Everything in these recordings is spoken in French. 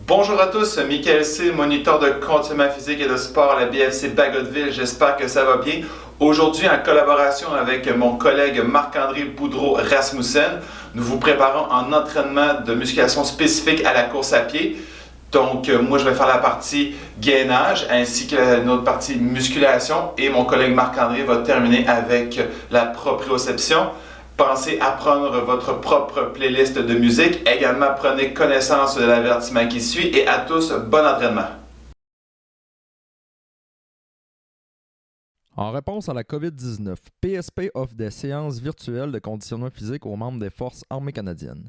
Bonjour à tous, Michael C, moniteur de conditionnement physique et de sport à la BFC Bagotville. J'espère que ça va bien. Aujourd'hui, en collaboration avec mon collègue Marc-André Boudreau-Rasmussen, nous vous préparons un entraînement de musculation spécifique à la course à pied. Donc, moi, je vais faire la partie gainage ainsi que notre partie musculation et mon collègue Marc-André va terminer avec la proprioception. Pensez à prendre votre propre playlist de musique. Également, prenez connaissance de l'avertissement qui suit et à tous, bon entraînement. En réponse à la COVID-19, PSP offre des séances virtuelles de conditionnement physique aux membres des Forces armées canadiennes.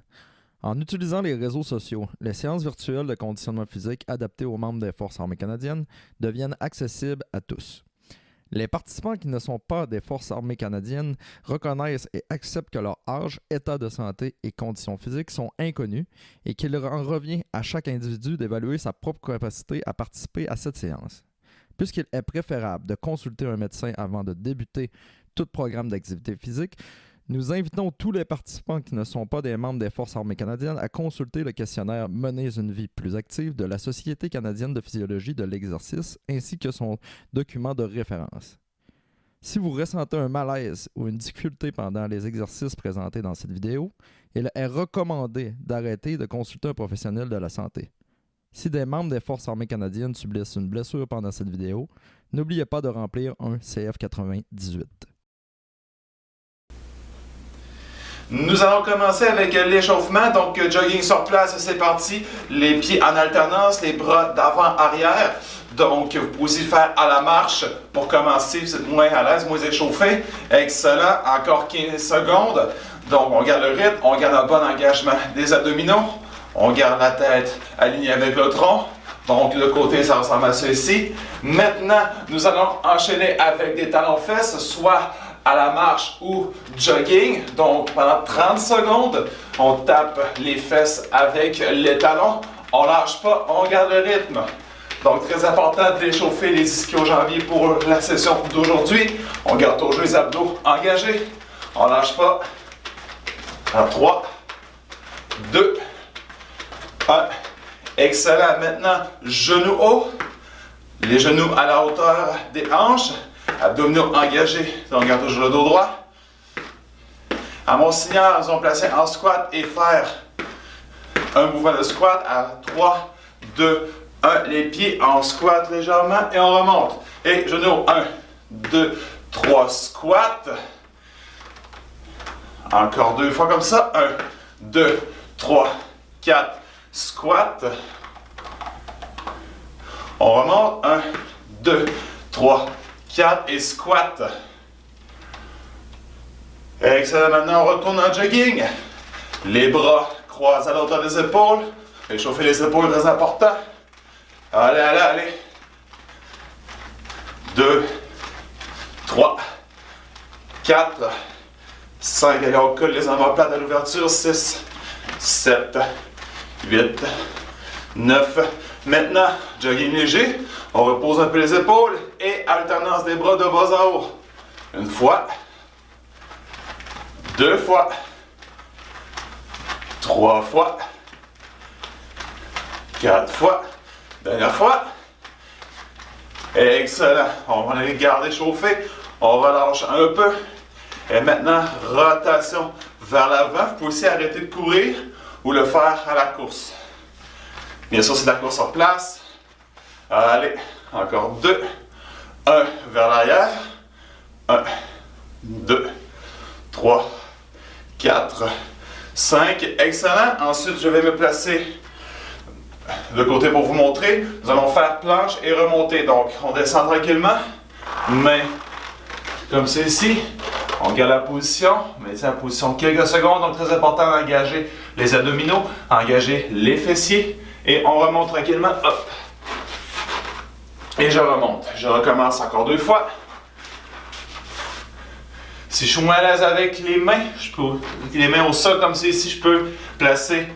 En utilisant les réseaux sociaux, les séances virtuelles de conditionnement physique adaptées aux membres des Forces armées canadiennes deviennent accessibles à tous. Les participants qui ne sont pas des Forces armées canadiennes reconnaissent et acceptent que leur âge, état de santé et conditions physiques sont inconnus et qu'il en revient à chaque individu d'évaluer sa propre capacité à participer à cette séance. Puisqu'il est préférable de consulter un médecin avant de débuter tout programme d'activité physique, nous invitons tous les participants qui ne sont pas des membres des Forces armées canadiennes à consulter le questionnaire « Menez une vie plus active » de la Société canadienne de physiologie de l'exercice ainsi que son document de référence. Si vous ressentez un malaise ou une difficulté pendant les exercices présentés dans cette vidéo, il est recommandé d'arrêter de consulter un professionnel de la santé. Si des membres des Forces armées canadiennes subissent une blessure pendant cette vidéo, n'oubliez pas de remplir un CF98. Nous allons commencer avec l'échauffement, donc jogging sur place, c'est parti. Les pieds en alternance, les bras d'avant-arrière. Donc, vous pouvez aussi le faire à la marche pour commencer, vous êtes moins à l'aise, moins échauffé. Excellent, encore 15 secondes. Donc, on garde le rythme, on garde un bon engagement des abdominaux. On garde la tête alignée avec le tronc. Donc, le côté, ça ressemble à ceci. Maintenant, nous allons enchaîner avec des talons-fesses, soit à la marche ou jogging. Donc, pendant 30 secondes, on tape les fesses avec les talons. On lâche pas, on garde le rythme. Donc, très important d'échauffer les ischio-jambiers pour la session d'aujourd'hui. On garde toujours les abdos engagés. On lâche pas. En 3, 2, 1. Excellent. Maintenant, genoux hauts. Les genoux à la hauteur des hanches. Abdominaux engagés, donc on garde toujours le dos droit. À mon signal, nous allons placer en squat et faire un mouvement de squat à 3, 2, 1. Les pieds en squat légèrement et on remonte. Et genoux, 1, 2, 3, squat. Encore 2 fois comme ça. 1, 2, 3, 4, squat. On remonte. 1, 2, 3, 4 et squat. Excellent. Maintenant, on retourne en jogging. Les bras croisés à la hauteur des épaules. Réchauffer les épaules, très important. Allez, allez, allez. 2, 3, 4, 5. Allez, on colle les omoplates à l'ouverture. 6, 7, 8, 9. Maintenant, jogging léger. On repose un peu les épaules et alternance des bras de bas en haut. Une fois, 2 fois, 3 fois, 4 fois, dernière fois. Excellent. On va les garder chauffés. On relâche un peu. Et maintenant, rotation vers l'avant. Vous pouvez aussi arrêter de courir ou le faire à la course. Bien sûr, c'est la course sur place. Allez, encore 2. 1 vers l'arrière. 1, 2, 3, 4, 5. Excellent. Ensuite, je vais me placer de côté pour vous montrer. Nous allons faire planche et remonter. Donc, on descend tranquillement. Main comme ceci. On garde la position. Maintient la position quelques secondes. Donc, très important d'engager les abdominaux, engager les fessiers. Et on remonte tranquillement. Hop. Et je remonte. Je recommence encore 2 fois. Si je suis moins à l'aise avec les mains, je peux les mains au sol comme ceci, je peux placer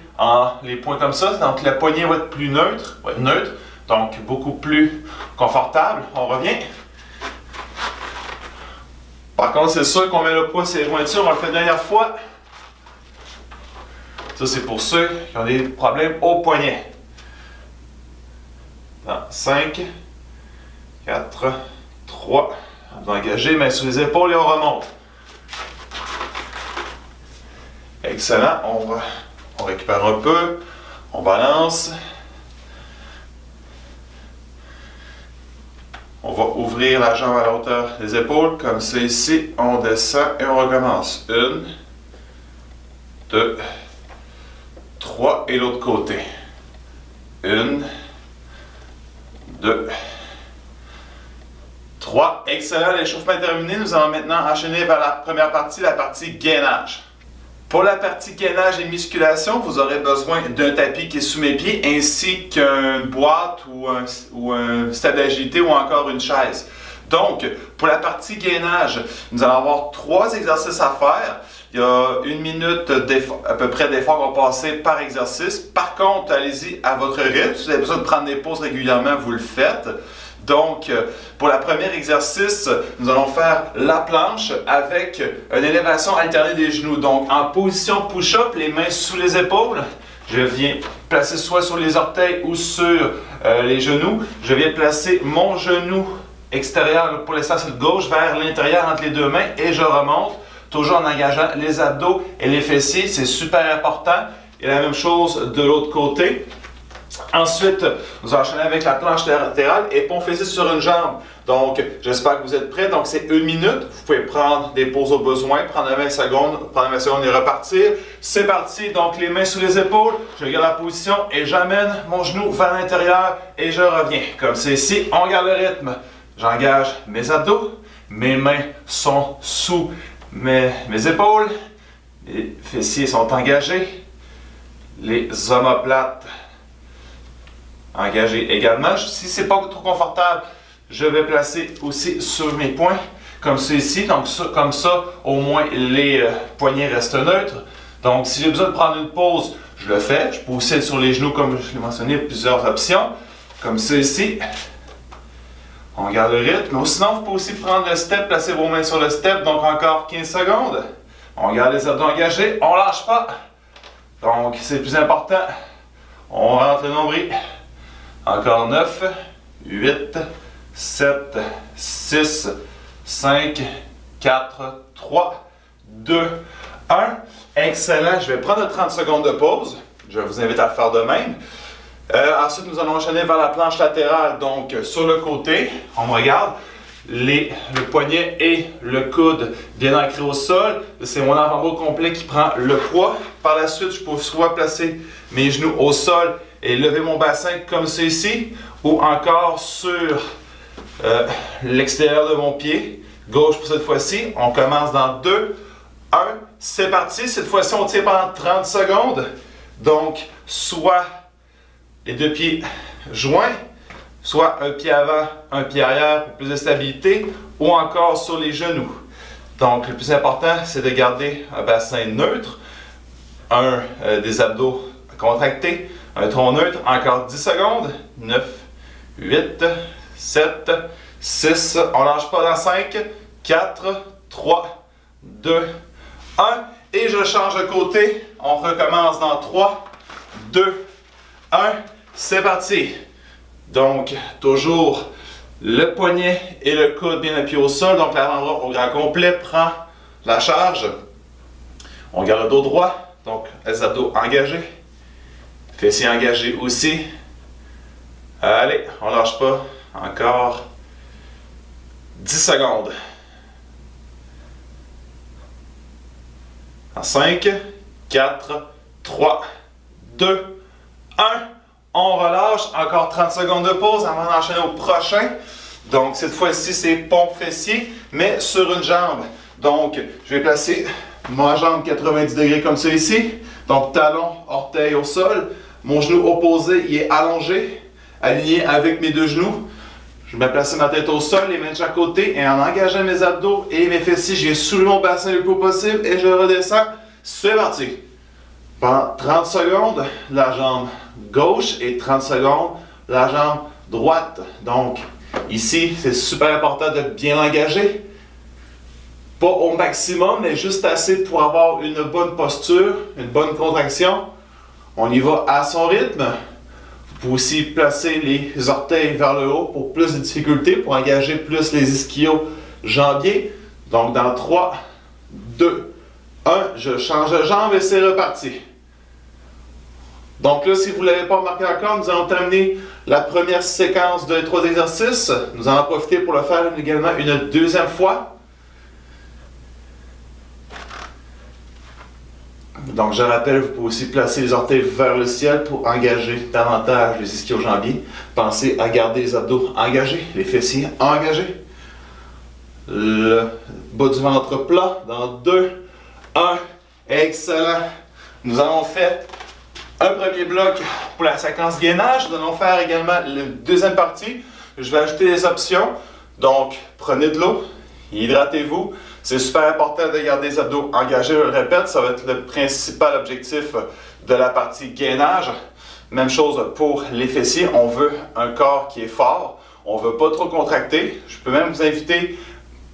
les poings comme ça. Donc la poignée va être plus neutre, donc beaucoup plus confortable. On revient. Par contre, c'est sûr qu'on met le poids sur les jointures. On le fait une dernière fois. Ça, c'est pour ceux qui ont des problèmes au poignet. Dans 5, 4, 3. Vous engagez, main sur les épaules et on remonte. Excellent. On récupère un peu. On balance. On va ouvrir la jambe à la hauteur des épaules, comme ça ici. On descend et on recommence. 1, 2, 3 et l'autre côté. 1, 2, 3. Excellent, l'échauffement est terminé. Nous allons maintenant enchaîner vers la première partie, la partie gainage. Pour la partie gainage et musculation, vous aurez besoin d'un tapis qui est sous mes pieds, ainsi qu'une boîte ou un step d'agilité ou encore une chaise. Donc, pour la partie gainage, nous allons avoir 3 exercices à faire. Il y a 1 minute à peu près d'effort qu'on va passer par exercice. Par contre, allez-y à votre rythme. Si vous avez besoin de prendre des pauses régulièrement, vous le faites. Donc, pour le premier exercice, nous allons faire la planche avec une élévation alternée des genoux. Donc, en position push-up, les mains sous les épaules. Je viens placer soit sur les orteils ou sur les genoux. Je viens placer mon genou extérieur, pour l'essentiel gauche, vers l'intérieur entre les deux mains et je remonte, toujours en engageant les abdos et les fessiers. C'est super important. Et la même chose de l'autre côté. Ensuite, nous enchaînons avec la planche latérale et pont fessier sur une jambe. Donc, j'espère que vous êtes prêts. Donc, c'est 1 minute. Vous pouvez prendre des pauses au besoin, prendre 20 secondes et repartir. C'est parti. Donc, les mains sous les épaules. Je garde la position et j'amène mon genou vers l'intérieur et je reviens. Comme c'est ici, on garde le rythme. J'engage mes abdos. Mes mains sont sous mes épaules. Les fessiers sont engagés. Les omoplates engagés également. Si ce n'est pas trop confortable, je vais placer aussi sur mes poings, comme ceci. Donc, comme ça, au moins, les poignets restent neutres. Donc, si j'ai besoin de prendre une pause, je le fais. Je peux aussi être sur les genoux, comme je l'ai mentionné, plusieurs options. Comme ceci. On garde le rythme. Ou sinon, vous pouvez aussi prendre le step, placer vos mains sur le step. Donc, encore 15 secondes. On garde les abdos engagés. On ne lâche pas. Donc, c'est le plus important. On rentre le nombril. Encore 9, 8, 7, 6, 5, 4, 3, 2, 1. Excellent. Je vais prendre 30 secondes de pause. Je vous invite à le faire de même. Ensuite, nous allons enchaîner vers la planche latérale. Donc, sur le côté, on me regarde. Le poignet et le coude bien ancrés au sol. C'est mon avant-bras complet qui prend le poids. Par la suite, je peux soit placer mes genoux au sol et lever mon bassin comme ceci, ou encore sur l'extérieur de mon pied, gauche pour cette fois-ci. On commence dans 2, 1, c'est parti. Cette fois-ci, on tient pendant 30 secondes. Donc, soit les deux pieds joints, soit un pied avant, un pied arrière pour plus de stabilité, ou encore sur les genoux. Donc, le plus important, c'est de garder un bassin neutre, des abdos contractés, un tronc neutre, encore 10 secondes. 9, 8, 7, 6, on ne lâche pas dans 5, 4, 3, 2, 1. Et je change de côté. On recommence dans 3, 2, 1. C'est parti. Donc, toujours le poignet et le coude bien appuyés au sol. Donc, l'avant-bras au grand complet prend la charge. On garde le dos droit. Donc, les abdos engagés. Fessiers engagés aussi. Allez, on ne lâche pas. Encore 10 secondes. En 5, 4, 3, 2, 1. On relâche. Encore 30 secondes de pause avant d'enchaîner au prochain. Donc, cette fois-ci, c'est pompe fessier, mais sur une jambe. Donc, je vais placer ma jambe 90 degrés comme ça ici. Donc, talon, orteil au sol. Mon genou opposé, il est allongé, aligné avec mes deux genoux. Je vais placer ma tête au sol, les mains de chaque côté, et en engageant mes abdos et mes fessiers, je viens soulever mon bassin le plus possible et je redescends. C'est parti. Pendant 30 secondes, la jambe gauche et 30 secondes, la jambe droite. Donc, ici, c'est super important de bien l'engager. Pas au maximum, mais juste assez pour avoir une bonne posture, une bonne contraction. On y va à son rythme. Vous pouvez aussi placer les orteils vers le haut pour plus de difficulté, pour engager plus les ischio-jambiers. Donc dans 3, 2, 1, je change de jambe et c'est reparti. Donc là, si vous ne l'avez pas remarqué encore, nous allons terminer la première séquence de 3 exercices. Nous allons en profiter pour le faire également une deuxième fois. Donc je rappelle, vous pouvez aussi placer les orteils vers le ciel pour engager davantage les ischio-jambiers. Pensez à garder les abdos engagés, les fessiers engagés. Le bas du ventre plat dans 2, 1. Excellent. Nous avons fait un premier bloc pour la séquence gainage. Nous allons faire également la deuxième partie. Je vais ajouter des options. Donc, prenez de l'eau, hydratez-vous. C'est super important de garder les abdos engagés. Je le répète, ça va être le principal objectif de la partie gainage. Même chose pour les fessiers. On veut un corps qui est fort. On ne veut pas trop contracter. Je peux même vous inviter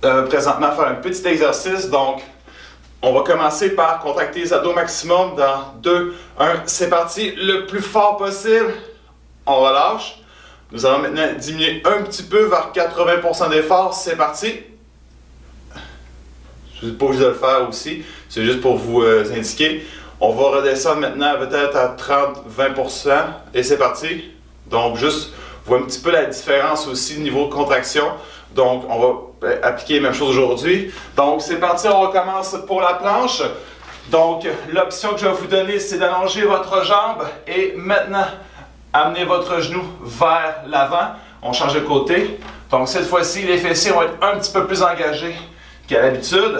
présentement à faire un petit exercice. Donc, on va commencer par contracter les abdos maximum dans 2, 1, c'est parti, le plus fort possible, on relâche. Nous allons maintenant diminuer un petit peu vers 80% d'effort, c'est parti. Je ne suis pas obligé de le faire aussi, c'est juste pour vous indiquer. On va redescendre maintenant peut-être à 30-20% et c'est parti. Donc juste, vous voyez un petit peu la différence aussi au niveau de contraction. Donc, on va appliquer la même chose aujourd'hui. Donc, c'est parti, on recommence pour la planche. Donc, l'option que je vais vous donner, c'est d'allonger votre jambe et maintenant, amener votre genou vers l'avant. On change de côté. Donc, cette fois-ci, les fessiers vont être un petit peu plus engagés qu'à l'habitude.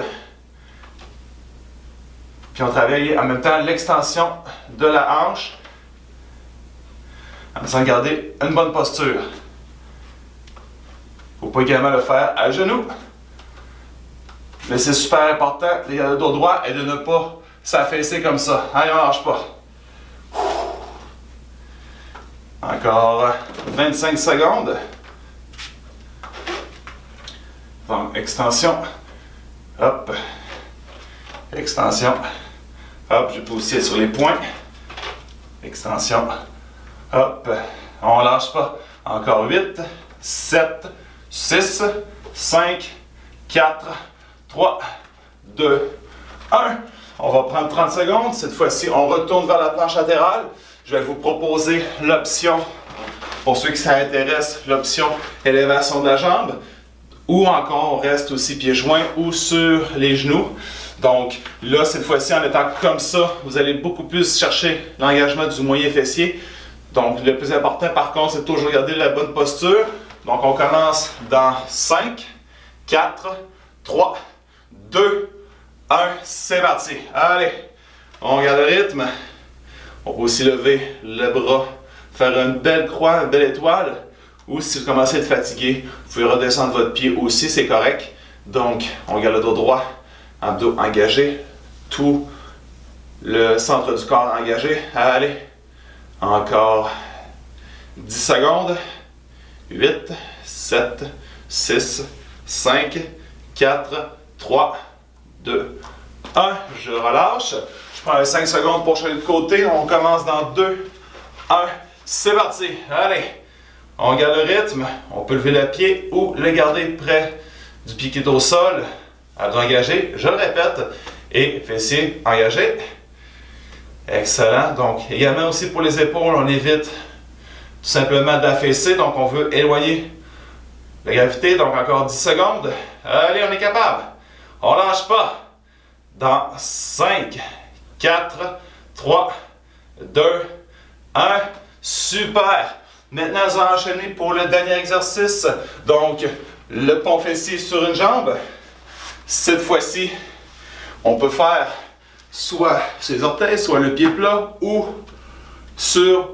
Puis, on travaille en même temps l'extension de la hanche. En essayant de garder une bonne posture. Vous pouvez également le faire à genoux. Mais c'est super important de garder le dos droit et de ne pas s'affaisser comme ça. Allez, on ne lâche pas. Encore 25 secondes. Donc, extension. Hop. Extension. Hop, je peux aussi être sur les points. Extension. Hop. On ne lâche pas. Encore 8, 7, 6, 5, 4, 3, 2, 1. On va prendre 30 secondes. Cette fois-ci, on retourne vers la planche latérale. Je vais vous proposer l'option, pour ceux qui ça intéresse, l'option élévation de la jambe. Ou encore, on reste aussi pieds joints ou sur les genoux. Donc là, cette fois-ci, en étant comme ça, vous allez beaucoup plus chercher l'engagement du moyen fessier. Donc le plus important, par contre, c'est toujours garder la bonne posture. Donc, on commence dans 5, 4, 3, 2, 1, c'est parti. Allez, on garde le rythme. On peut aussi lever le bras, faire une belle croix, une belle étoile. Ou si vous commencez à être fatigué, vous pouvez redescendre votre pied aussi, c'est correct. Donc, on garde le dos droit, abdos engagés, tout le centre du corps engagé. Allez, encore 10 secondes. 8, 7, 6, 5, 4, 3, 2, 1. Je relâche. Je prends les 5 secondes pour changer de côté. On commence dans 2, 1. C'est parti. Allez. On garde le rythme. On peut lever le pied ou le garder près du pied qui est au sol. Abdos engagés. Je le répète. Et fessiers engagés. Excellent. Donc, également aussi pour les épaules, on évite tout simplement d'affaisser, donc on veut éloigner la gravité, donc encore 10 secondes. Allez, on est capable. On lâche pas. Dans 5, 4, 3, 2, 1. Super. Maintenant, nous allons enchaîner pour le dernier exercice. Donc, le pont fessier sur une jambe. Cette fois-ci, on peut faire soit sur les orteils, soit le pied plat, ou sur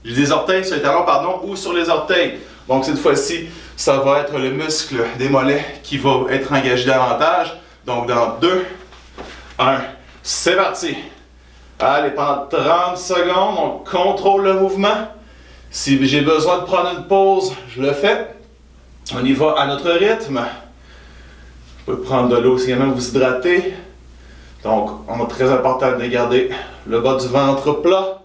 les orteils, sur les talons, pardon, ou sur les orteils. Donc cette fois-ci, ça va être le muscle des mollets qui va être engagé davantage. Donc dans 2, 1, c'est parti. Allez, pendant 30 secondes, on contrôle le mouvement. Si j'ai besoin de prendre une pause, je le fais. On y va à notre rythme. Vous pouvez prendre de l'eau également, vous hydrater. Donc, on est très important de garder le bas du ventre plat.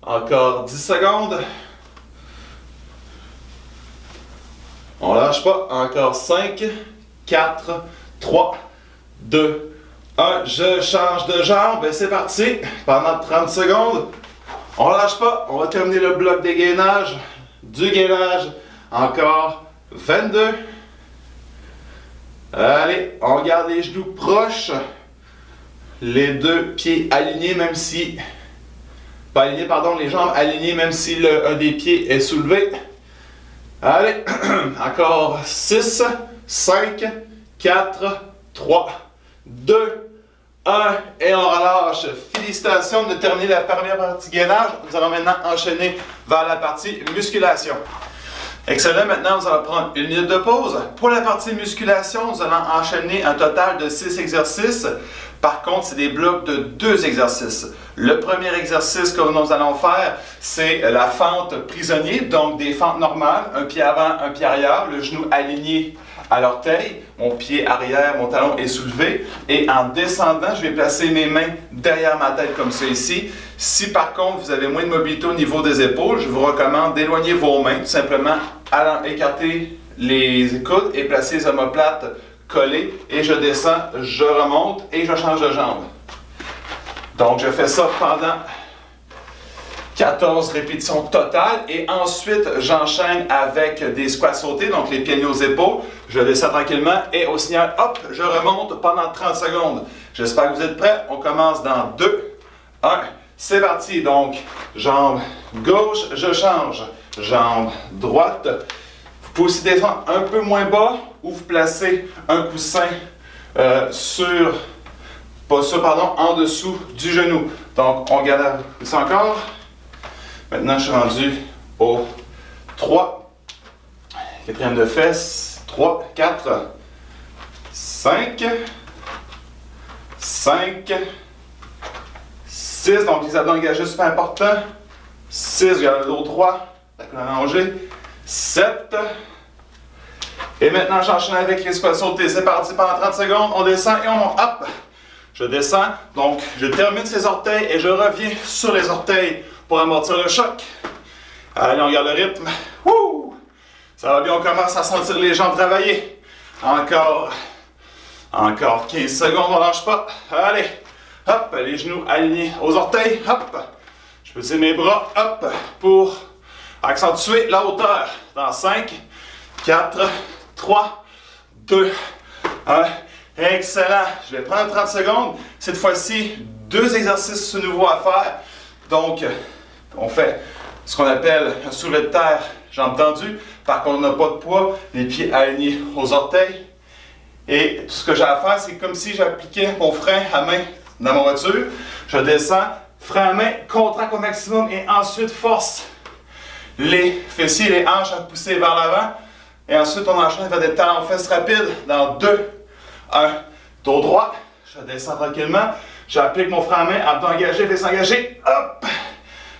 Encore 10 secondes. On lâche pas. Encore 5, 4, 3, 2, 1. Je change de jambe. Et c'est parti. Pendant 30 secondes. On lâche pas. On va terminer le bloc des gainages. Du gainage. Encore 22. Allez, on garde les genoux proches. Les deux pieds alignés, même si... Pas alignés, pardon, les jambes alignées, même si un des pieds est soulevé. Allez, encore 6, 5, 4, 3, 2, 1, et on relâche. Félicitations de terminer la première partie gainage. Nous allons maintenant enchaîner vers la partie musculation. Excellent, maintenant nous allons prendre une minute de pause. Pour la partie musculation, nous allons enchaîner un total de 6 exercices. Par contre, c'est des blocs de 2 exercices. Le premier exercice que nous allons faire, c'est la fente prisonnier, donc des fentes normales, un pied avant, un pied arrière, le genou aligné à l'orteil, mon pied arrière, mon talon est soulevé, et en descendant, je vais placer mes mains derrière ma tête comme ça ici. Si par contre vous avez moins de mobilité au niveau des épaules, je vous recommande d'éloigner vos mains, tout simplement allant écarter les coudes et placer les omoplates collées, et je descends, je remonte et je change de jambe. Donc je fais ça pendant 14 répétitions totales, et ensuite j'enchaîne avec des squats sautés, donc les pieds aux épaules. Je descends tranquillement et au signal, hop, je remonte pendant 30 secondes. J'espère que vous êtes prêts. On commence dans 2, 1, c'est parti. Donc, jambe gauche, je change. Jambe droite. Vous pouvez aussi descendre un peu moins bas ou vous placez un coussin en dessous du genou. Donc, on garde ça encore. Maintenant, je suis rendu au 3, quatrième de fesse, 3, 4, 5, 5, 6, donc les abdos engagés, super important, 6, je garde le dos droit, la colonne allongée, 7, et maintenant j'enchaîne avec les squats sautés, c'est parti pendant 30 secondes, on descend et on monte, hop, je descends, donc je termine ces orteils et je reviens sur les orteils pour amortir le choc. Allez, on garde le rythme. Wouh! Ça va bien, on commence à sentir les jambes travailler. Encore 15 secondes, on ne lâche pas. Allez, hop, les genoux alignés aux orteils, hop. Je peux utiliser mes bras, hop, pour accentuer la hauteur. Dans 5, 4, 3, 2, 1. Excellent. Je vais prendre 30 secondes. Cette fois-ci, 2 exercices nouveaux à faire. Donc, on fait ce qu'on appelle un soulevé de terre, jambes tendues. Par contre, on n'a pas de poids, les pieds alignés aux orteils. Et tout ce que j'ai à faire, c'est comme si j'appliquais mon frein à main dans ma voiture. Je descends, frein à main, contracte au maximum et ensuite force les fessiers, les hanches à pousser vers l'avant. Et ensuite, on enchaîne vers des talons fesses rapides dans 2, 1. Dos droit, je descends tranquillement. J'applique mon frein à main, abdos engagés, fesses engagées. Hop!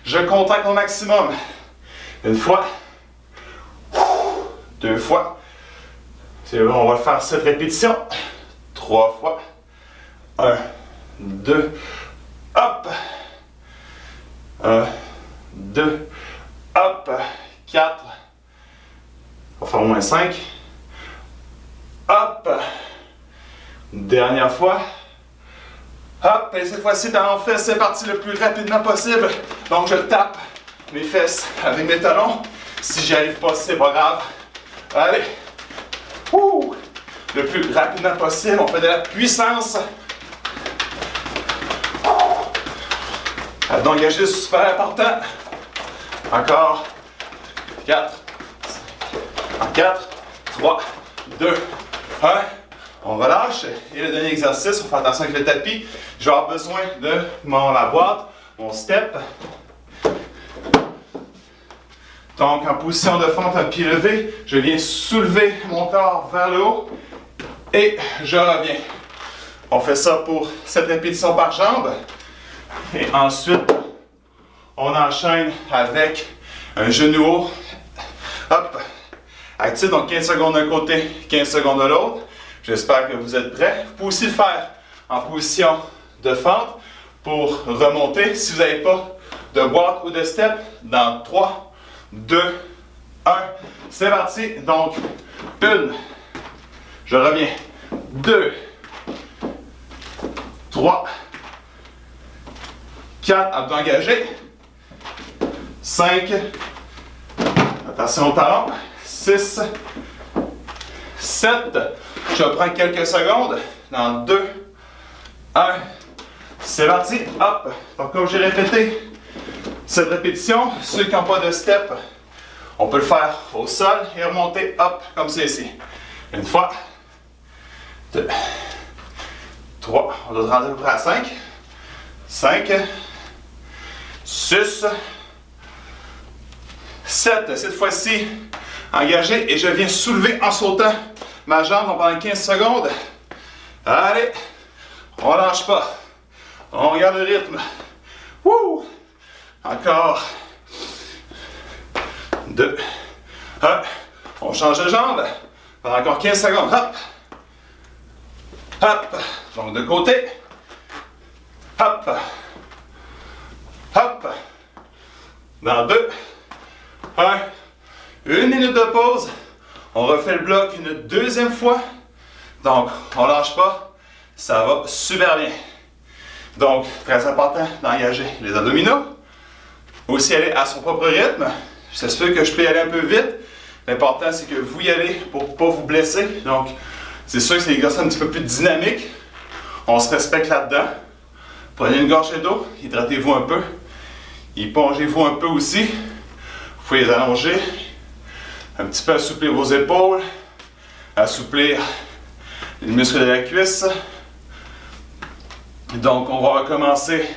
Je contracte au maximum. Une fois. 2 fois. C'est bon, on va faire 7 répétitions. 3 fois. 1, 2, hop. 1, 2, hop. 4. On va faire au moins 5. Hop. Dernière fois. Hop, et cette fois-ci, talon fesses, c'est parti le plus rapidement possible. Donc, je tape mes fesses avec mes talons. Si j'y arrive pas, c'est pas grave. Allez. Ouh. Le plus rapidement possible, on fait de la puissance. Abdos engagés, super important. Encore. 4. 4, 3, 2, 1. On relâche. Et le dernier exercice, on fait attention avec le tapis. Je vais avoir besoin de ma boîte, mon step. Donc, en position de fente à pied levé, je viens soulever mon corps vers le haut et je reviens. On fait ça pour 7 répétitions par jambe. Et ensuite, on enchaîne avec un genou haut. Hop! Actif, donc 15 secondes d'un côté, 15 secondes de l'autre. J'espère que vous êtes prêts. Vous pouvez aussi le faire en position de fente pour remonter. Si vous n'avez pas de boîte ou de step, dans 3, 2, 1, C'est parti. Donc, 1. Je reviens. 2. 3. 4. Abdos engagés. 5. Attention au talon. 6. 7. Je prends quelques secondes. Dans 2. 1. C'est parti. Hop. Donc, comme j'ai répété cette répétition, ceux qui n'ont pas de step, on peut le faire au sol et remonter, hop, comme c'est ici. Une fois. 2. 3. On doit se rendre à peu près à 5. 5. 6. 7. Cette fois-ci, engagé et je viens soulever en sautant ma jambe pendant 15 secondes. Allez, on lâche pas. On garde le rythme. Wouh! Encore. 2. 1. On change de jambe. Pendant encore 15 secondes. Hop. Hop. Donc de côté. Hop. Hop. Dans 2. 1. 1 minute de pause. On refait le bloc une deuxième fois. Donc, on lâche pas. Ça va super bien. Donc, très important d'engager les abdominaux. Aussi aller à son propre rythme. C'est sûr que je peux y aller un peu vite. L'important, c'est que vous y allez pour ne pas vous blesser. Donc, c'est sûr que c'est un exercice un petit peu plus dynamique. On se respecte là-dedans. Prenez une gorgée d'eau, hydratez-vous un peu. Épongez-vous un peu aussi. Vous pouvez les allonger. Un petit peu assouplir vos épaules. Assouplir les muscles de la cuisse. Donc, on va recommencer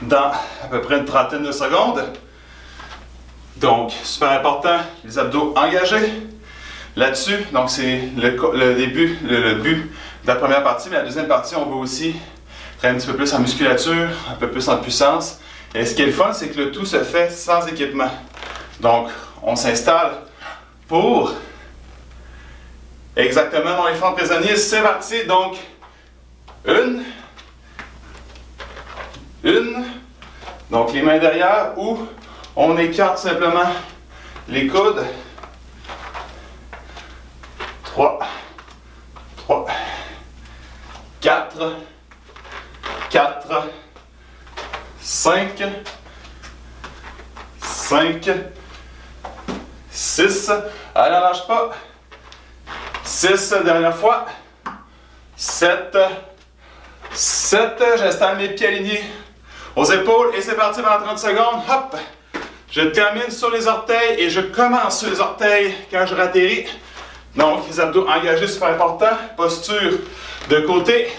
dans à peu près une trentaine de secondes. Donc, super important, les abdos engagés. Là-dessus, donc c'est le début, le but de la première partie, mais la deuxième partie, on va aussi travailler un petit peu plus en musculature, un peu plus en puissance. Et ce qui est le fun, c'est que le tout se fait sans équipement. Donc, on s'installe pour exactement dans les fentes prisonniers. C'est parti, donc, 1. Donc, les mains derrière ou on écarte simplement les coudes. 3, 4, 5, 6. Allez, on lâche pas. 6, dernière fois. 7. J'installe mes pieds alignés aux épaules et c'est parti pendant 30 secondes. Hop! Je termine sur les orteils et je commence sur les orteils quand je ratterris. Donc, les abdos engagés, super important. Posture de côté.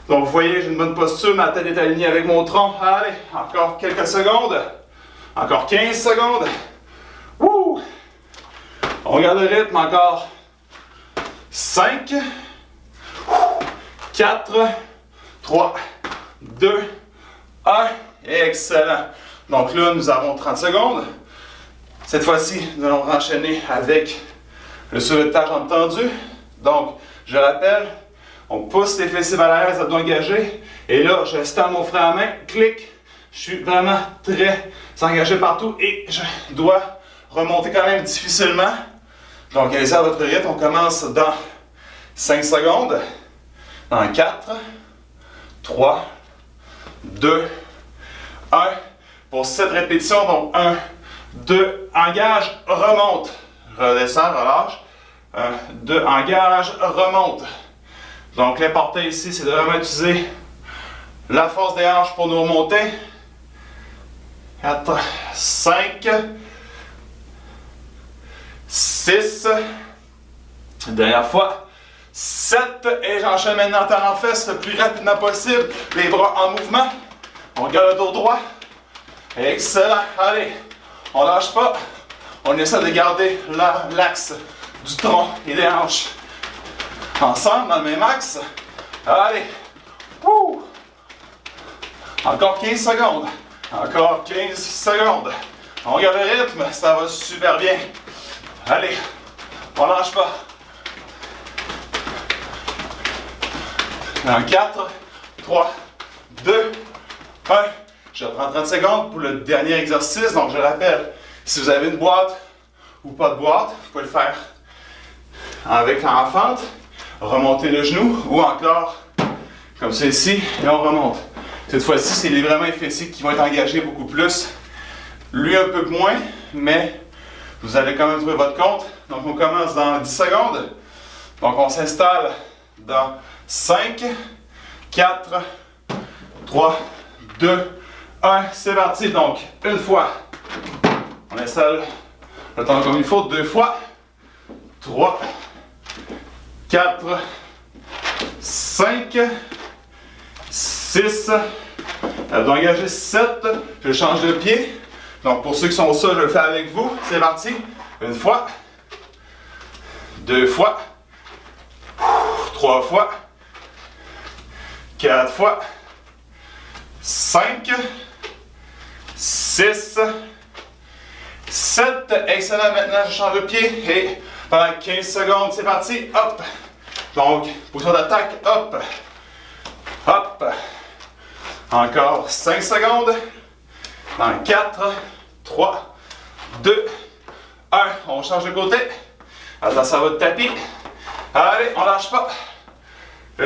Donc, vous voyez, j'ai une bonne posture. Ma tête est alignée avec mon tronc. Allez, encore quelques secondes. Encore 15 secondes. Wouh! On garde le rythme. Encore 5, 4, 3, 2, 1. Excellent. Donc là, nous avons 30 secondes. Cette fois-ci, nous allons enchaîner avec le soulevé de ta jambe tendue. Donc, je rappelle, on pousse les fessiers vers l'arrière, les abdos engagés. Et là, je stends mon frein à main, clic. Je suis vraiment très engagé partout et je dois remonter quand même difficilement. Donc, allez-y à votre rythme. On commence dans 5 secondes. Dans 4, 3, 2, 1. Pour cette répétition, donc 1, 2, engage, remonte. Redescend, relâche. 1, 2, engage, remonte. Donc l'important ici, c'est de vraiment utiliser la force des hanches pour nous remonter. 4, 5, 6. Dernière fois. 7. Et j'enchaîne maintenant talon en fesses le plus rapidement possible. Les bras en mouvement. On garde le dos droit. Excellent. Allez, on lâche pas. On essaie de garder l'axe du tronc et des hanches ensemble dans le même axe. Allez. Wouh. Encore 15 secondes. Encore 15 secondes. On garde le rythme. Ça va super bien. Allez, on lâche pas. Dans 4, 3, 2, 1. Je prends 30 secondes pour le dernier exercice. Donc, je rappelle, si vous avez une boîte ou pas de boîte, vous pouvez le faire avec en fente, remonter le genou ou encore comme ça ici et on remonte. Cette fois-ci, c'est vraiment les fessiers qui vont être engagés beaucoup plus. Lui un peu moins, mais vous allez quand même trouver votre compte. Donc on commence dans 10 secondes. Donc on s'installe dans 5, 4, 3, 2, 1. C'est parti. Donc une fois, on installe le temps comme il faut. 2 fois, 3, 4, 5, 6, elle doit engager 7, je change de pied. Donc pour ceux qui sont au sol, je le fais avec vous. C'est parti. Une fois, 2 fois, 3 fois, 4 fois, 5, 6, 7. Excellent. Maintenant, je change de pied et pendant 15 secondes, c'est parti. Hop. Donc, position d'attaque. Hop. Hop. Encore 5 secondes. Dans 4, 3, 2, 1. On change de côté. Attention à votre tapis. Allez, on lâche pas. 1,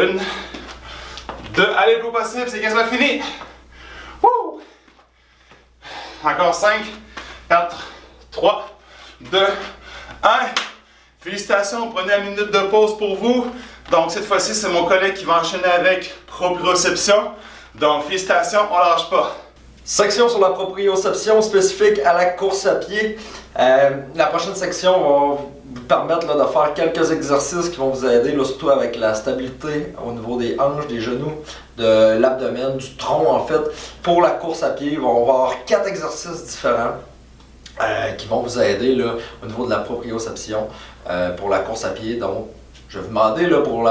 2. Allez, le plus possible, c'est quasiment fini. Wouh! Encore 5, 4, 3, 2, 1. Félicitations, prenez une minute de pause pour vous. Donc cette fois-ci, c'est mon collègue qui va enchaîner avec proprioception. Donc félicitations, on lâche pas. Section sur la proprioception spécifique à la course à pied. La prochaine section va vous permettre là, de faire quelques exercices qui vont vous aider, là, surtout avec la stabilité au niveau des hanches, des genoux, de l'abdomen, du tronc en fait. Pour la course à pied, on va avoir 4 exercices différents qui vont vous aider là, au niveau de la proprioception pour la course à pied. Donc, je vais vous demander là, pour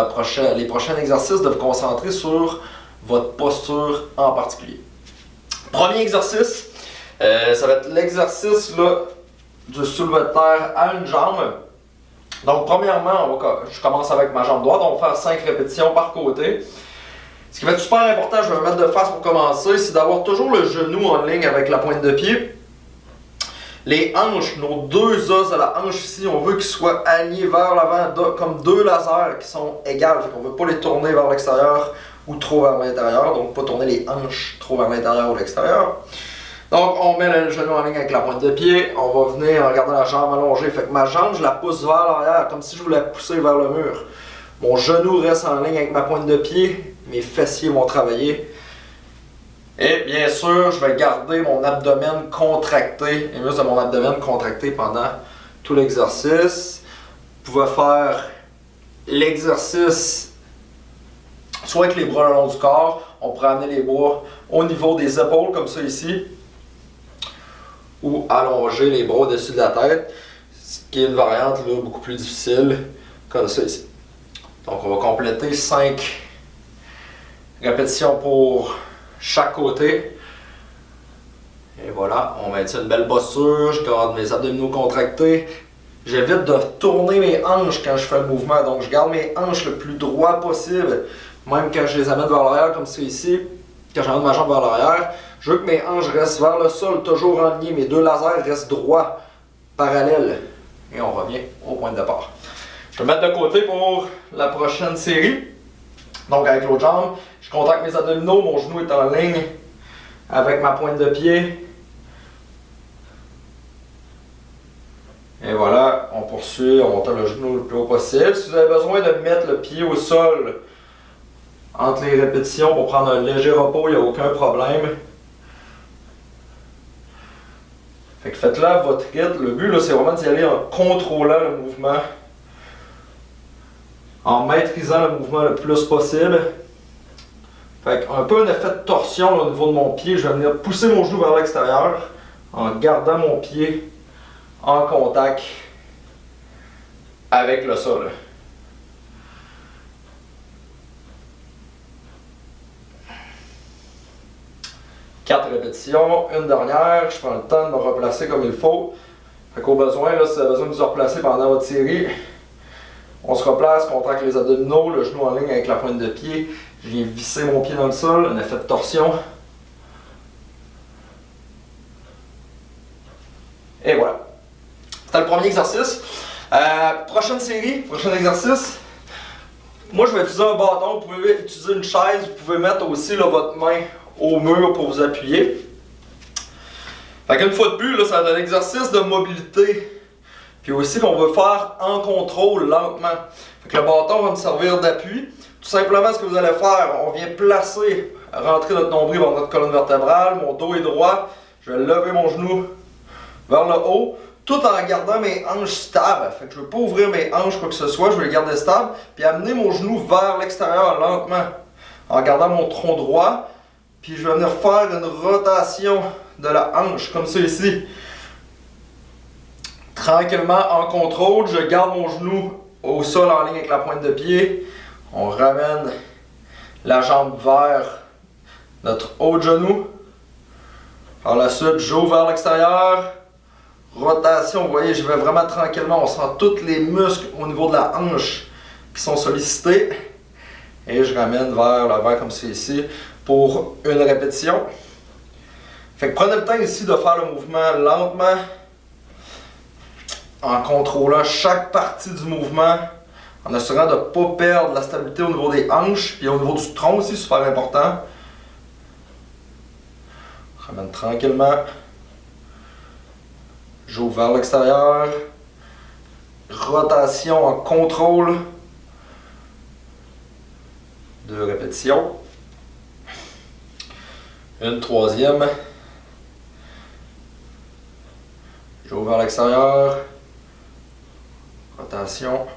les prochains exercices de vous concentrer sur votre posture en particulier. Premier exercice, ça va être l'exercice là, du soulevé de terre à une jambe. Donc, premièrement, je commence avec ma jambe droite. On va faire 5 répétitions par côté. Ce qui va être super important, je vais me mettre de face pour commencer, c'est d'avoir toujours le genou en ligne avec la pointe de pied. Les hanches, nos 2 os de la hanche ici, on veut qu'ils soient alignés vers l'avant comme 2 lasers qui sont égales. On ne veut pas les tourner vers l'extérieur ou trop vers l'intérieur. Donc, pas tourner les hanches trop vers l'intérieur ou l'extérieur. Donc, on met le genou en ligne avec la pointe de pied. On va venir en gardant la jambe allongée. Fait que ma jambe, je la pousse vers l'arrière, comme si je voulais pousser vers le mur. Mon genou reste en ligne avec ma pointe de pied. Mes fessiers vont travailler. Et bien sûr, je vais garder mon abdomen contracté, les muscles de mon abdomen contractés pendant tout l'exercice. Vous pouvez faire l'exercice soit avec les bras le long du corps. On pourrait amener les bras au niveau des épaules, comme ça ici. Ou allonger les bras au-dessus de la tête, ce qui est une variante là, beaucoup plus difficile, comme ça ici. Donc on va compléter 5 répétitions pour chaque côté. Et voilà, on maintient une belle posture, je garde mes abdominaux contractés. J'évite de tourner mes hanches quand je fais le mouvement, donc je garde mes hanches le plus droit possible, même quand je les amène vers l'arrière, comme c'est ici, quand j'amène ma jambe vers l'arrière. Je veux que mes hanches restent vers le sol, toujours en ligne. Mes 2 lasers restent droits, parallèles. Et on revient au point de départ. Je vais me mettre de côté pour la prochaine série. Donc avec l'autre jambe, je contracte mes abdominaux, mon genou est en ligne avec ma pointe de pied. Et voilà, on poursuit, on monte le genou le plus haut possible. Si vous avez besoin de mettre le pied au sol entre les répétitions pour prendre un léger repos, il n'y a aucun problème. Fait que faites-le à votre rythme. Le but, là, c'est vraiment d'y aller en contrôlant le mouvement, en maîtrisant le mouvement le plus possible. Fait qu'un peu un effet de torsion là, au niveau de mon pied. Je vais venir pousser mon genou vers l'extérieur en gardant mon pied en contact avec le sol. Quatre répétitions, une dernière, je prends le temps de me replacer comme il faut. Fait qu'au besoin, là, si vous avez besoin de vous replacer pendant votre série, on se replace, contracte les abdominaux, le genou en ligne avec la pointe de pied. Je viens visser mon pied dans le sol, un effet de torsion. Et voilà. C'était le premier exercice. Prochain exercice. Moi, je vais utiliser un bâton. Vous pouvez utiliser une chaise. Vous pouvez mettre aussi là, votre main au mur pour vous appuyer. Fait qu'une fois de plus, là, ça va être un exercice de mobilité. Puis aussi qu'on va faire en contrôle lentement. Fait que le bâton va nous servir d'appui. Tout simplement, ce que vous allez faire, on vient placer, rentrer notre nombril dans notre colonne vertébrale. Mon dos est droit. Je vais lever mon genou vers le haut, tout en gardant mes hanches stables. Fait que je ne veux pas ouvrir mes hanches quoi que ce soit, je vais les garder stables, puis amener mon genou vers l'extérieur lentement, en gardant mon tronc droit, puis je vais venir faire une rotation de la hanche, comme ça ici. Tranquillement, en contrôle, je garde mon genou au sol en ligne avec la pointe de pied. On ramène la jambe vers notre haut de genou. Par la suite, j'ouvre vers l'extérieur. Rotation, vous voyez, je vais vraiment tranquillement. On sent tous les muscles au niveau de la hanche qui sont sollicités. Et je ramène vers l'avant comme c'est ici pour une répétition. Fait que prenez le temps ici de faire le mouvement lentement, en contrôlant chaque partie du mouvement, en assurant de ne pas perdre la stabilité au niveau des hanches, puis au niveau du tronc aussi, super important. Je ramène tranquillement. J'ouvre vers l'extérieur. Rotation en contrôle. 2 répétitions. Une troisième. J'ouvre vers l'extérieur. Rotation.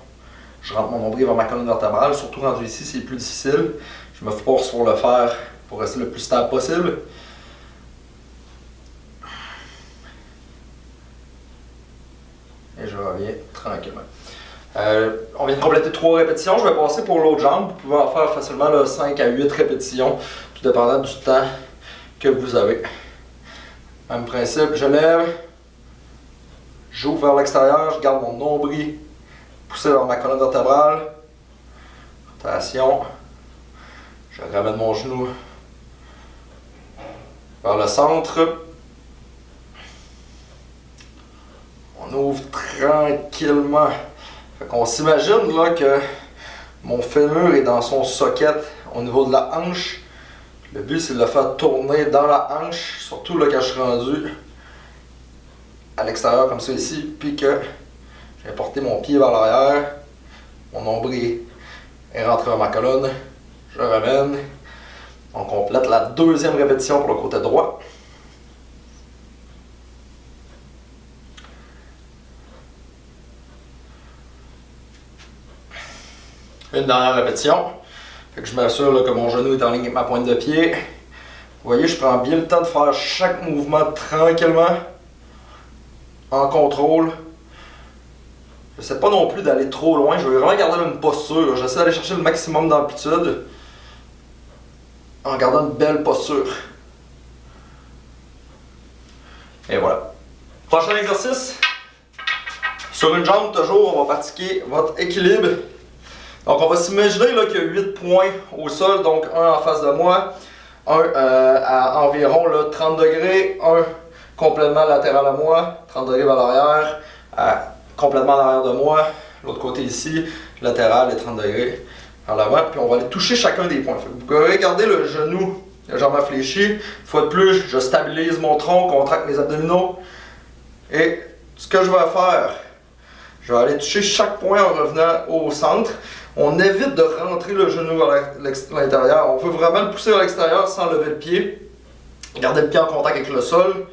Je rentre mon nombril vers ma colonne vertébrale. Surtout rendu ici, c'est plus difficile. Je me force pour le faire pour rester le plus stable possible. Et je reviens tranquillement. On vient de compléter 3 répétitions. Je vais passer pour l'autre jambe. Vous pouvez en faire facilement là, 5 à 8 répétitions, tout dépendant du temps que vous avez. Même principe, je lève. J'ouvre vers l'extérieur, je garde mon nombril poussé vers ma colonne vertébrale. Rotation. Je ramène mon genou vers le centre. On ouvre tranquillement. Fait qu'on s'imagine là que mon fémur est dans son socket au niveau de la hanche. Le but c'est de le faire tourner dans la hanche, surtout là quand je suis rendu à l'extérieur comme ça ici, puis que j'ai porté mon pied vers l'arrière, mon nombril est rentré dans ma colonne, je ramène. On complète la 2e répétition pour le côté droit. Une dernière répétition. Fait que je m'assure là, que mon genou est en ligne avec ma pointe de pied. Vous voyez, je prends bien le temps de faire chaque mouvement tranquillement, en contrôle. Je n'essaie pas non plus d'aller trop loin, je veux vraiment garder une posture. J'essaie d'aller chercher le maximum d'amplitude en gardant une belle posture. Et voilà. Prochain exercice. Sur une jambe, toujours, on va pratiquer votre équilibre. Donc on va s'imaginer qu'il y a 8 points au sol, donc un en face de moi, un à environ là, 30 degrés, un complètement latéral à moi, 30 degrés vers l'arrière, complètement en arrière de moi, l'autre côté ici, latéral et 30 degrés vers l'avant, puis on va aller toucher chacun des points. Vous pouvez regarder le genou, la jambe fléchie, une fois de plus, je stabilise mon tronc, contracte mes abdominaux, et ce que je vais faire, je vais aller toucher chaque point en revenant au centre. On évite de rentrer le genou vers l'intérieur. On veut vraiment le pousser vers l'extérieur sans lever le pied. Garder le pied en contact avec le sol.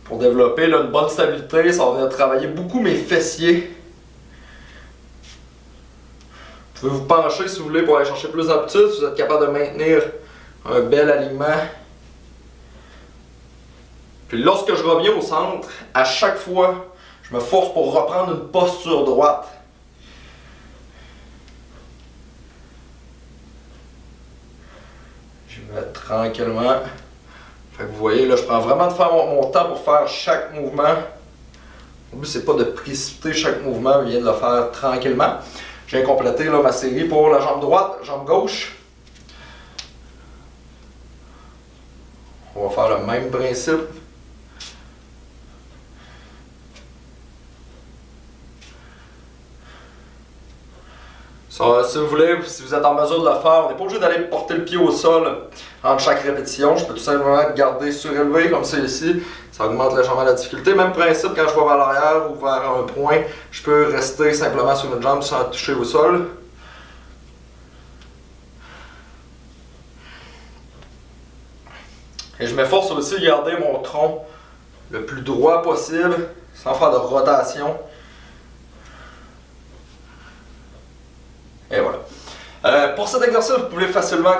Pour développer là, une bonne stabilité, ça va venir travailler beaucoup mes fessiers. Vous pouvez vous pencher si vous voulez pour aller chercher plus d'amplitude, si vous êtes capable de maintenir un bel alignement. Puis lorsque je reviens au centre, à chaque fois, je me force pour reprendre une posture droite. Je vais tranquillement. Fait que vous voyez, là, je prends vraiment de faire mon temps pour faire chaque mouvement. Le but, c'est pas de précipiter chaque mouvement, je viens de le faire tranquillement. Je viens compléter là, ma série pour la jambe droite, jambe gauche. On va faire le même principe. si vous voulez, si vous êtes en mesure de le faire, on n'est pas obligé d'aller porter le pied au sol entre chaque répétition. Je peux tout simplement garder surélevé comme c'est ici. Ça augmente légèrement la difficulté. Même principe quand je vais vers l'arrière ou vers un point, je peux rester simplement sur une jambe sans toucher au sol. Et je m'efforce aussi de garder mon tronc le plus droit possible, sans faire de rotation. Et voilà. Pour cet exercice, vous pouvez facilement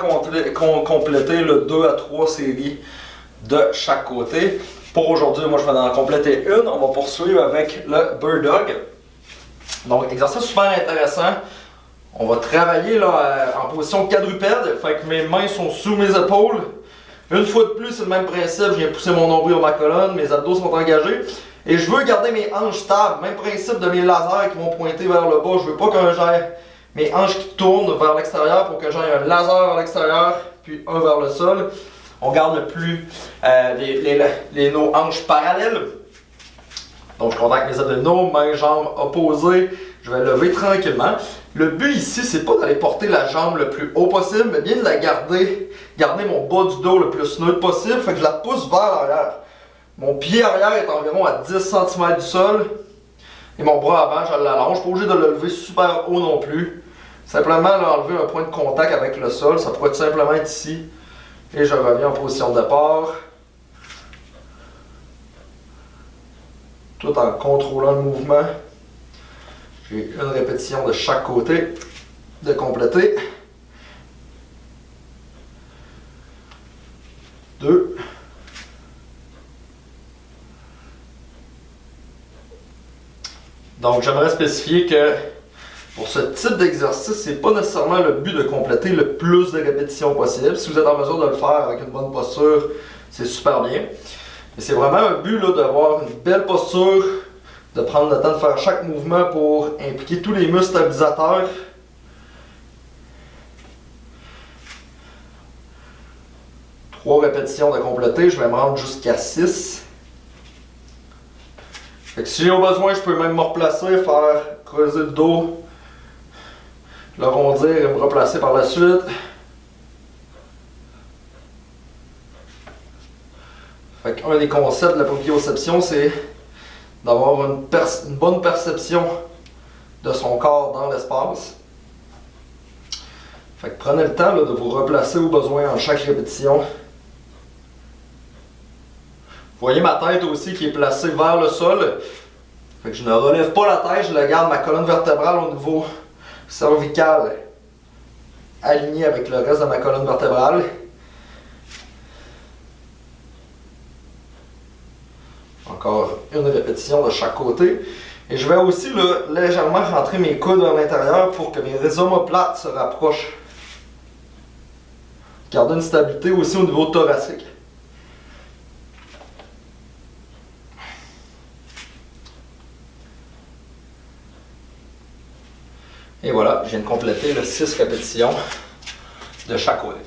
compléter le 2 à 3 séries de chaque côté. Pour aujourd'hui, moi je vais en compléter une. On va poursuivre avec le Bird Dog. Donc, exercice super intéressant. On va travailler là, en position quadrupède. Fait que mes mains sont sous mes épaules. Une fois de plus, c'est le même principe. Je viens pousser mon nombril dans ma colonne. Mes abdos sont engagés. Et je veux garder mes hanches stables. Même principe de mes lasers qui vont pointer vers le bas. Je veux pas que j'aille mes hanches qui tournent vers l'extérieur pour que j'aille un laser vers l'extérieur, puis un vers le sol. On garde le plus nos hanches parallèles. Donc je contacte mes abdominaux, mains, jambes opposées. Je vais lever tranquillement. Le but ici, c'est pas d'aller porter la jambe le plus haut possible, mais bien de la garder mon bas du dos le plus neutre possible. Fait que je la pousse vers l'arrière. Mon pied arrière est environ à 10 cm du sol. Et mon bras avant, je l'allonge. Je suis pas obligé de le lever super haut non plus. Simplement enlever un point de contact avec le sol. Ça pourrait simplement être ici. Et je reviens en position de départ. Tout en contrôlant le mouvement. J'ai une répétition de chaque côté de compléter. 2. Donc j'aimerais spécifier que pour ce type d'exercice, c'est pas nécessairement le but de compléter le plus de répétitions possible. Si vous êtes en mesure de le faire avec une bonne posture, c'est super bien. Mais c'est vraiment un but d'avoir une belle posture, de prendre le temps de faire chaque mouvement pour impliquer tous les muscles stabilisateurs. Trois répétitions de compléter, je vais me rendre jusqu'à 6. Fait que si j'ai au besoin, je peux même me replacer, faire creuser le dos, le rondir et me replacer par la suite. Fait qu'un des concepts de la proprioception, c'est d'avoir une bonne perception de son corps dans l'espace. Fait que prenez le temps là, de vous replacer au besoin en chaque répétition. Vous voyez ma tête aussi qui est placée vers le sol. Fait que je ne relève pas la tête, je la garde ma colonne vertébrale au niveau cervical alignée avec le reste de ma colonne vertébrale. Encore une répétition de chaque côté. Et je vais aussi là, légèrement rentrer mes coudes vers l'intérieur pour que mes omoplates se rapprochent. Garder une stabilité aussi au niveau thoracique. Et voilà, je viens de compléter le 6 répétitions de chaque côté.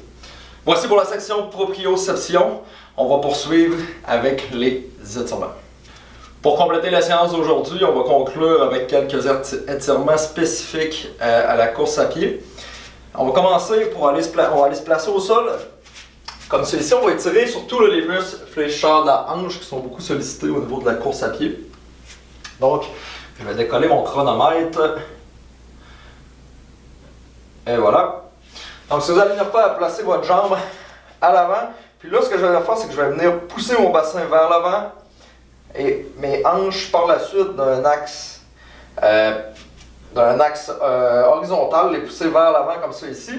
Voici pour la section proprioception. On va poursuivre avec les étirements. Pour compléter la séance d'aujourd'hui, on va conclure avec quelques étirements spécifiques à la course à pied. On va commencer pour aller se placer au sol. Comme celui-ci, on va étirer surtout là, les muscles fléchisseurs de la hanche qui sont beaucoup sollicités au niveau de la course à pied. Donc, je vais décoller mon chronomètre. Et voilà. Donc, si vous allez venir faire placer votre jambe à l'avant, puis là, ce que je vais faire, c'est que je vais venir pousser mon bassin vers l'avant et mes hanches par la suite d'un axe horizontal, les pousser vers l'avant comme ça ici.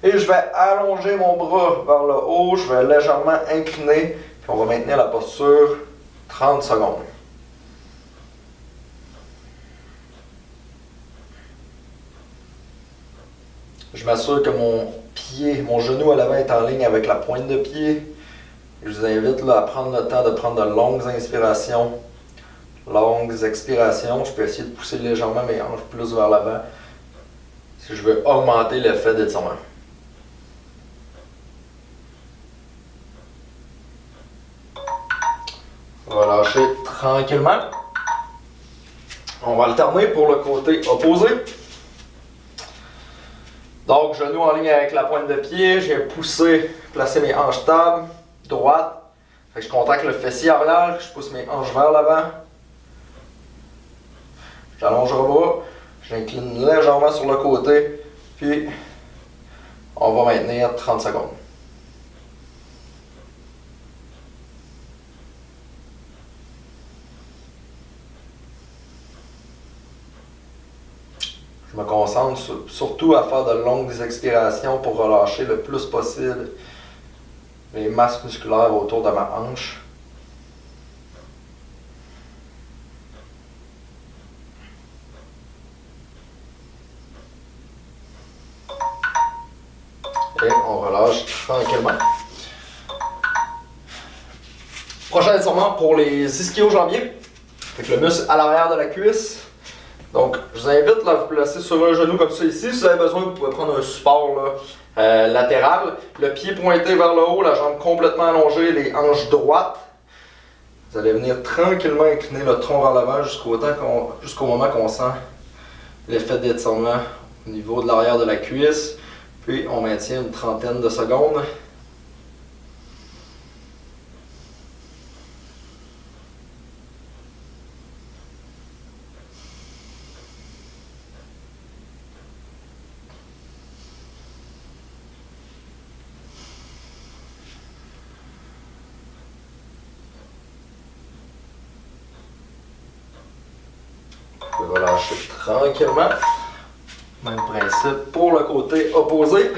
Et je vais allonger mon bras vers le haut, je vais légèrement incliner, puis on va maintenir la posture 30 secondes. Je m'assure que mon genou à l'avant est en ligne avec la pointe de pied. Je vous invite là, à prendre le temps de prendre de longues inspirations, longues expirations. Je peux essayer de pousser légèrement mes hanches plus vers l'avant si je veux augmenter l'effet d'étirement. Relâchez tranquillement. On va alterner pour le côté opposé. Donc, genou en ligne avec la pointe de pied, je viens pousser, placer mes hanches stables, droite. Fait que je contracte le fessier arrière, je pousse mes hanches vers l'avant. J'allonge le bas, j'incline légèrement sur le côté, puis on va maintenir 30 secondes. Je me concentre surtout à faire de longues expirations pour relâcher le plus possible les masses musculaires autour de ma hanche. Et on relâche tranquillement. Prochain étirement pour les ischio-jambiers. Avec le muscle à l'arrière de la cuisse. Donc, je vous invite à vous placer sur un genou comme ça ici. Si vous avez besoin, vous pouvez prendre un support là, latéral. Le pied pointé vers le haut, la jambe complètement allongée, les hanches droites. Vous allez venir tranquillement incliner le tronc vers l'avant jusqu'au moment qu'on sent l'effet d'étirement au niveau de l'arrière de la cuisse. Puis, on maintient une trentaine de secondes. Je vais relâcher tranquillement. Même principe pour le côté opposé.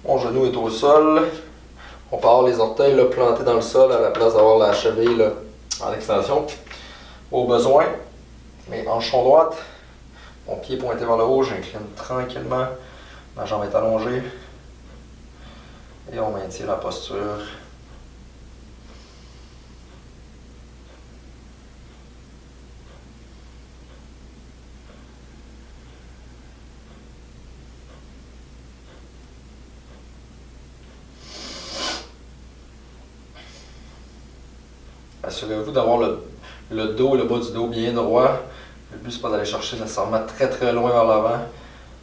Mon genou est au sol. On peut avoir les orteils là, plantés dans le sol à la place d'avoir la cheville là, en extension. Au besoin, mes hanches sont droites. Mon pied pointé vers le haut, j'incline tranquillement. Ma jambe est allongée. Et on maintient la posture. Assurez-vous d'avoir le dos et le bas du dos bien droit. Le but, c'est pas d'aller chercher nécessairement très loin vers l'avant.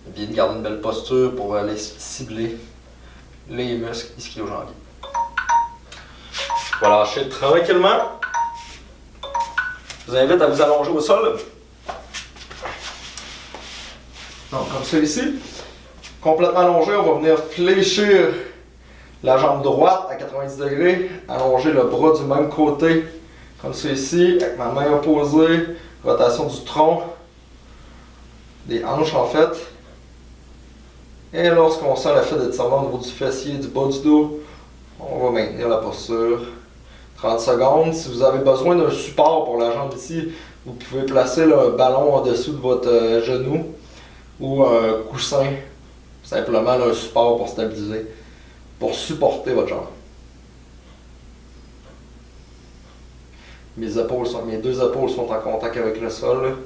Bien de garder une belle posture pour aller cibler les muscles ischio-jambiers. Je vais lâcher tranquillement. Je vous invite à vous allonger au sol. Donc, comme ça ici. Complètement allongé, on va venir fléchir la jambe droite à 90 degrés, allonger le bras du même côté, comme ça ici, avec ma main opposée, rotation du tronc, des hanches en fait. Et lorsqu'on sent l'effet d'étirement au niveau du fessier, du bas du dos, on va maintenir la posture 30 secondes. Si vous avez besoin d'un support pour la jambe ici, vous pouvez placer le ballon en dessous de votre genou ou un coussin, simplement un support pour stabiliser, pour supporter votre jambe. Mes deux épaules sont en contact avec le sol.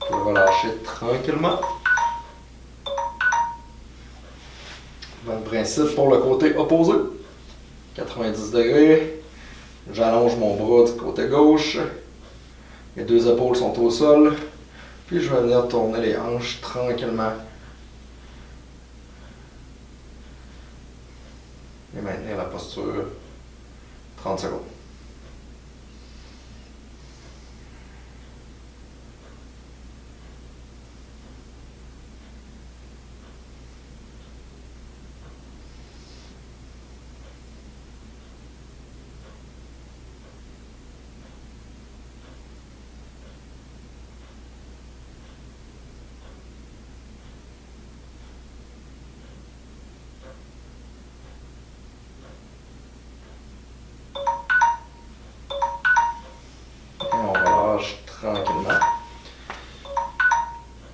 Je vais relâcher tranquillement. Même principe pour le côté opposé. 90 degrés. J'allonge mon bras du côté gauche. Mes deux épaules sont au sol. Puis je vais venir tourner les hanches tranquillement. Et maintenir la posture 30 secondes. Tranquillement.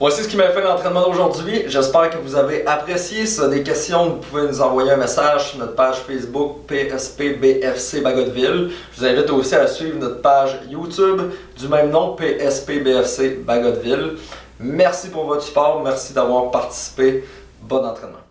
Voici ce qui m'a fait l'entraînement d'aujourd'hui. J'espère que vous avez apprécié. Si vous avez des questions, vous pouvez nous envoyer un message sur notre page Facebook PSP BFC Bagotville. Je vous invite aussi à suivre notre page YouTube du même nom, PSP BFC Bagotville. Merci pour votre support. Merci d'avoir participé. Bon entraînement.